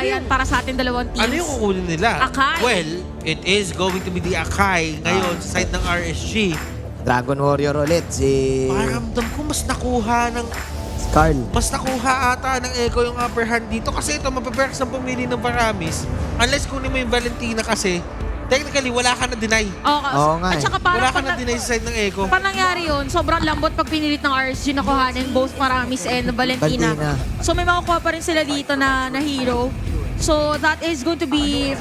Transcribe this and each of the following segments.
Ayan, para sa ating dalawang teams. Ano yung kukunin nila? Akai. Well, it is going to be the Akai ngayon sa side ng RSG. Dragon Warrior ulit, si Paramdam ko mas nakuha Carl. Mas nakuha ata ng Echo yung upper hand dito kasi ito, mapaperks ang pumili ng Paramis. Unless kunin mo yung Valentina kasi, technically, wala ka na deny. Oo nga At eh. saka parang Wala ka na deny sa side ng Echo. pa nangyari yun, sobrang lambot pag pinilit ng RSG na kuhanin both Paramis and Valentina. Valentina. So may makukuha pa rin sila dito na hero. So that is going to be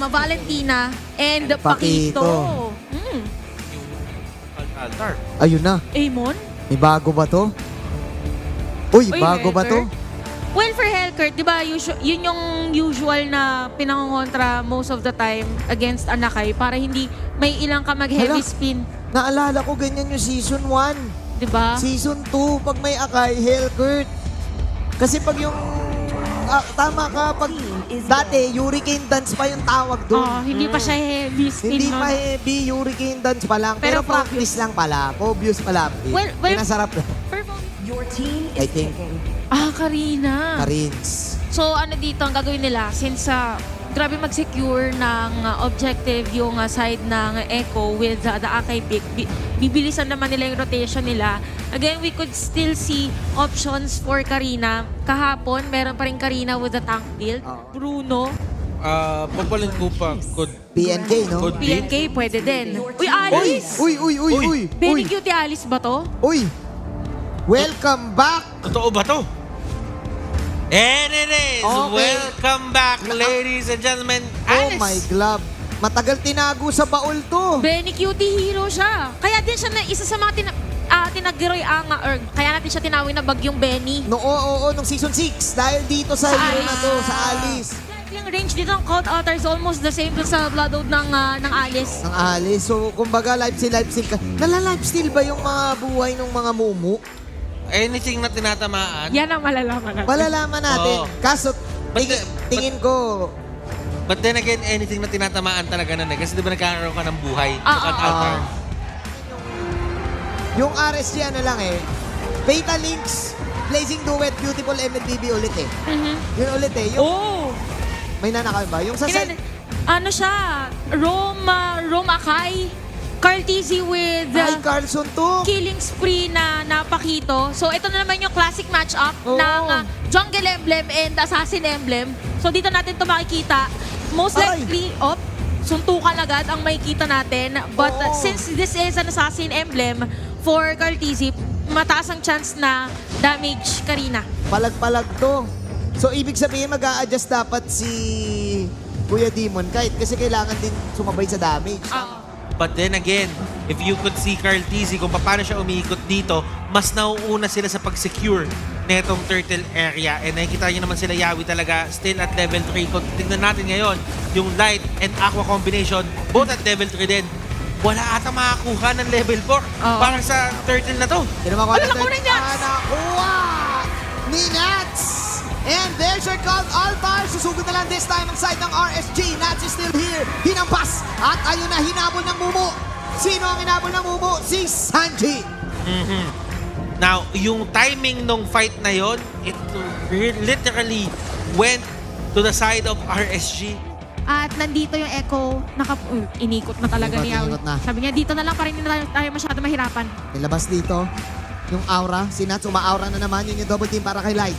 Valentina and Paquito. Paquito. Altar. Ayun na. Amon? May bago ba to? Uy, Uy, bago ba to? Hellkurt. Well, for Hellkurt, di ba, yun yung usual na pinangongontra most of the time against Anakay para hindi may ilang ka mag-heavy Hala. spin. Naalala ko ganyan yung season 1. Di ba? Season 2, pag may Akai, Hellkurt. Kasi pag yung... tama ka, pag dati, Hurricane Dance pa yung tawag doon. Hindi pa siya heavy spin. Hindi nun. pa heavy, Hurricane Dance pa lang. Pero Pero practice lang pala. Obvious pala. Well, Pinasarap lang. Your team I is think. picking. Ah. Karina. Karins. So ano dito ang gagawin nila since grabe mag-secure ng objective yung side ng Echo with the Akai pick. Bibilisan naman nila yung rotation nila. Again, we could still see options for Karina. Kahapon, meron pa rin Karina with the tank build. Bruno, Papaling ko pa. PNK, no? Could be. PNK, pwede din. Uy, Uy! Alice! Uy! Uy! Uy! Uy! Benny Cutie Alice ba to? Uy! Welcome back! Totoo ba to? And it is! Okay. Welcome back, ladies and gentlemen. Oh Alice! my glove. Matagal tinago sa baul to. Benny Cutie hero siya. Kaya din siya na isa sa mga tinagdiroy or kaya natin siya tinawag na bagyong Benny. No, oo, nung season 6. Dahil dito sa hero na to, sa Alice. Yung range dito ng Cult Altar is almost the same dun sa Bloodhound ng Alice. Ng Alice. So, kumbaga, life steal ka. Nala-life steal ba yung mga buhay ng mga mumu? Anything na tinatamaan, Yan ang malalaman natin. Malalaman natin. Oo. Kaso, But- tingin ko, but then again, anything na tinatamaan talaga nun eh. Kasi di ba nagkakaroon ka ng buhay? Ah, Sa ah, altar. yung RSG ano lang eh, Beta Links, Blazing Duet, Beautiful MLBB ulit eh. Yun ulit eh. Yung, Oh! may nanakal ba? Yung sa side, Ano siya? Rome Akai. Carl Tizzy with ay Carlson to. Killing Spree na Paquito. So ito na naman yung classic matchup Oo. ng Jungle Emblem and Assassin Emblem. So dito natin ito makikita. Most Aray. likely, suntukan agad ang makikita natin. But Oo. since this is an Assassin Emblem for Carl Tizzy, mataas ang chance na damage Karina. Palag-palag to. So, ibig sabihin, mag-a-adjust dapat si Kuya Demon kahit kasi kailangan din sumabay sa damage. But then again, if you could see Carl Tizzy kung paano siya umiikot dito, mas nauuna sila sa pag-secure netong turtle area. And nakikita nyo naman sila Yawi talaga still at level 3. Kung tignan natin ngayon, yung light and aqua combination, both at level 3 din. Wala ata makakuha ng level 4 para sa turtle na to. Nakuha Ano, nakuha ni Nats? Nakuha ni Nats! And there's your called Altar. Susugod na lang this time ang side ng RSG. Nats is still here. Hinampas. At ayun na, hinabol ng Mumu. Sino ang hinabol ng Mumu? Si Sanji. Now, yung timing nung fight na yon, it literally went to the side of RSG. At nandito yung Echo, inikot na talaga ni Yawi. Inikot na. Sabi niya, dito na lang pa rin tayo masyado mahirapan. Nilabas dito. Yung aura. Si Nats uma-aura na naman. Yun yung double team para kay Light.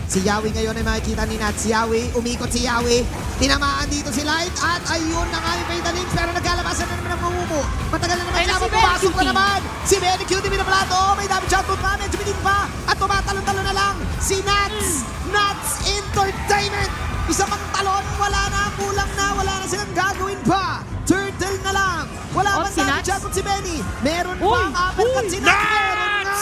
Si Yawi ngayon ay makikita ni Nats. Si Yawi, umikot si Yawi. Tinamaan dito si Light. At ayun na nga yung Beta Links. Pero naglalabasan na naman ang Mumumu. Matagal na naman Ayun na siya. si Benny Pumasok na Cutie. naman. Si Benny Cutie binabalato. May damage shot na. Medyo bitin pa. At tumatalon-talon na lang. Si Nats. Nats Entertainment. Isa pang talon. Wala na. Kulang na. Wala na silang gagawin pa. Turtle na lang. Wala Oh, man si damage Nats. shot si Benny. Meron Uy! pa ang uppercut si Nats. Nats! Meron nga.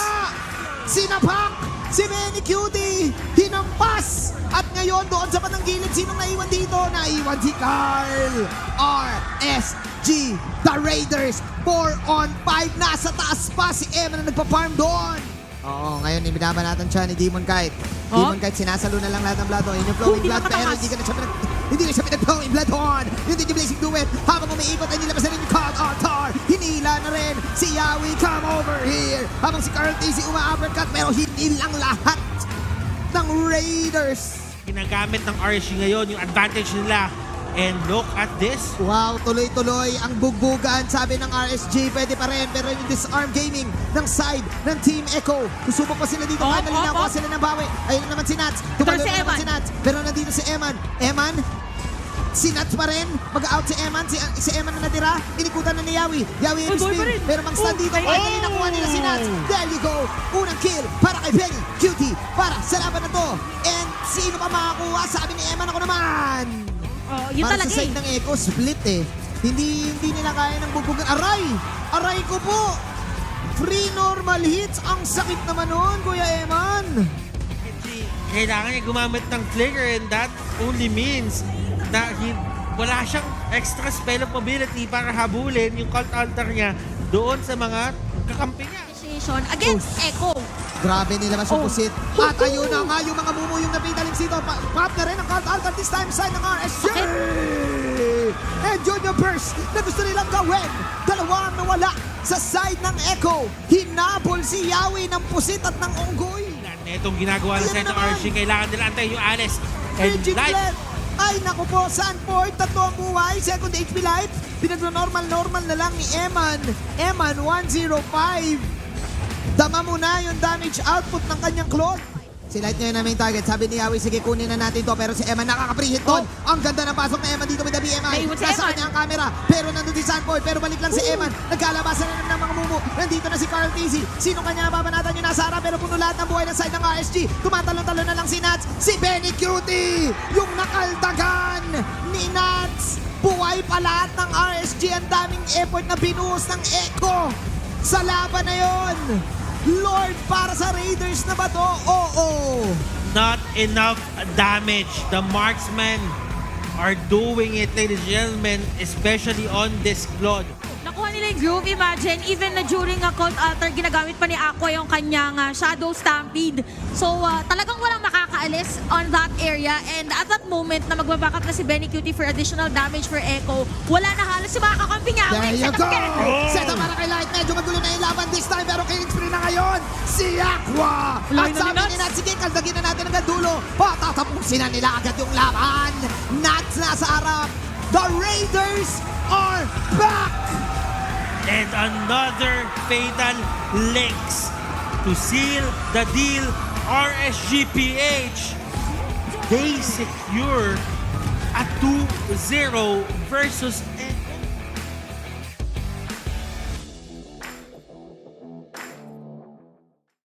Sinapak si Benny Cutie, hinampas. At ngayon doon sa pananggilid, sinong naiwan dito? Naiwan si Carl. RSG, the Raiders, 4 on 5. Nasa taas pa si Emma na nagpa-farm doon. Oo, ngayon ibinabanatan siya ni Demon Kite. Demon Kite, sinasalo na lang lahat ng blood. Yun yung flowing Hindi blood, na pero matakas. hindi na siya pinag-flowing blood horn. Hindi yung Blazing Duet. Habang umiikot ay nilabas na rin yung Cloud Altar. Hinila na rin si Yawi. Come over here. Habang si Carl Tizzy uma-uppercut, pero hindi lang lahat ng Raiders. ginagamit ng RSG ngayon, yung advantage nila. And look at this. Wow, tuloy-tuloy ang bugbugan. Sabi ng RSG, pwede pa rin. Pero yung disarm gaming ng side ng Team Echo. Susubok pa sila dito. Finally, nakuha sila ng bawi. Ayun naman si Nats. Tumalo si naman Eman. si Nats. Pero nandito si Eman. Eman, si Nats pa rin. Mag-out si Eman. Si Eman na natira. Inikutan na ni Yawi. Yawi yung boy pa spin. rin. Pero mang-stand dito. Finally, nakuha nila si Nats. There you go. Unang kill para kay Benny. Cutie para sa laban na to. And sino pa makakuha? Sabi ni Eman, ako naman. Oh, yun Para talaga sa side ng Echo, split eh. Hindi nila kaya ng bugbugan. Aray! Aray ko po! Free normal hits. Ang sakit naman nun, Kuya Eman. Kailangan niya gumamit ng flicker and that only means na wala siyang extra spell of mobility para habulin yung cult altar niya doon sa mga kakampi niya. Initiation against Echo. Grabe nilabas yung pusit. At ayun na nga yung mga mumu yung napitaling dito. Pop na rin ang cult altar this time side ng RSG. And Junior Burst na gusto nilang gawin. Dalawa ang nawala sa side ng Echo. Hinabol si Yawi ng pusit at ng unggoy. Itong ginagawa ng Ayan side ng naman. RSG, kailangan nila antayin yung Alice. And Rigid life. Blend. Ay, naku po, Sanford, tatlo ang buhay, second HP life. Pinag-normal na lang ni Eman. Eman, 105. Dama mo na yung damage output ng kanyang Claude. Si Light ngayon na main target. Sabi ni Yawi, sige, kunin na natin to. Pero si Eman nakaka-pre-hit doon. Ang ganda ng pasok na Eman dito with the BMI. Naiwan si Nasa Eman. kanya ang camera. Pero nandun si Sanford. Pero balik lang si Eman. Nagkalabasan na ng mga mumu. Nandito na si Carl Tizzy. Sino kanya babanatan yung nasa harap? Pero puno lahat ng buhay ng side ng RSG. Tumatalon-talon na lang si Nats. Si Benny Cutie. Yung nakaldagan ni Nats. Buhay pa lahat ng RSG. Ang daming effort na binuhos ng Echo sa laban na yon. Lord, para sa Raiders na ba to? Oo. Not enough damage. The marksmen are doing it, ladies and gentlemen, especially on this Claude. Nakuha nila yung groove, imagine, even na during a cult altar, ginagamit pa ni Aqua yung kanyang Shadow Stampede. So, talagang walang makakaalis on that area. And at that moment na magbaback up na si Benny Cutie for additional damage for Echo, wala na halos si mga kakampi niya. There you Set up go. again. Set up para kay Light. Medyo magulo na yung laban this time. Pero killing spree na ngayon si Aqua. Wala At na sabi ni ni Nats, sige, kaldagin na natin agad dulo. Patatapusin na nila agad yung laban. Nats nasa harap. The Raiders are back. And another fatal links to seal the deal. RSGPH, they secure a 2-0 versus